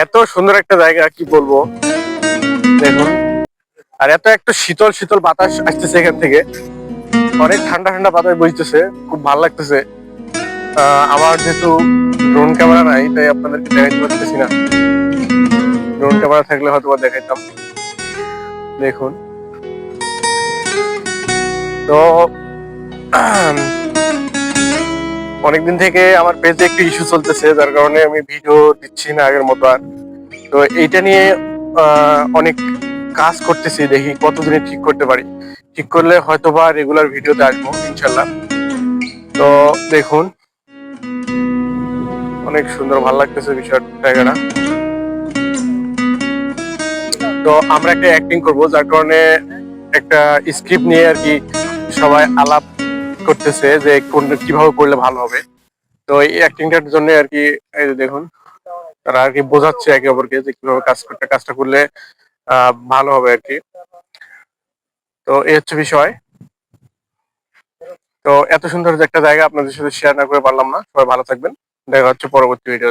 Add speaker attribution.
Speaker 1: এত সুন্দর একটা জায়গা কি বলবো, দেখুন। আর এত একটা শীতল শীতল বাতাস আসতেছে এখান থেকে, অনেক ঠান্ডা ঠান্ডা বাতাস বইতেছে, খুব ভালো লাগতেছে। আমার যেহেতু ড্রোন ক্যামেরা নাই, তাই আপনাদেরকে দেখাইতে পারতেছি না। ড্রোন ক্যামেরা থাকলে হয়তো বা দেখাইতাম। দেখুন তো অনেকদিন থেকে আমার পেজে একটু ইস্যু চলতেছে, যার কারণে আমি ভিডিও দিচ্ছি না আগের মতো আর। তো এইটা নিয়ে অনেক কাজ করতেছি, দেখি কতদিনে ঠিক করতে পারি। ঠিক করলে হয়তো বা রেগুলার ভিডিওতে আসবো ইনশাল্লাহ। তো দেখুন অনেক সুন্দর, ভালো লাগতেছে বিষয় জায়গাটা। তো আমরা একটা অ্যাক্টিং করব, যার কারণে একটা স্ক্রিপ্ট নিয়ে আর কি সবাই আলাপ করতেছে যে কিভাবে করলে ভালো হবে। তো এই অ্যাক্টিংটার জন্য আর কি, এই যে দেখুন তারা আর কি বোঝাচ্ছে একে অপরকে যে কিভাবে কাজটা করলে ভালো হবে আর কি। তো এই হচ্ছে বিষয়। তো এত সুন্দর যে একটা জায়গা আপনাদের সাথে শেয়ার না করে পারলাম না। সবাই ভালো থাকবেন, দেখা হচ্ছে পরবর্তী ভিডিও।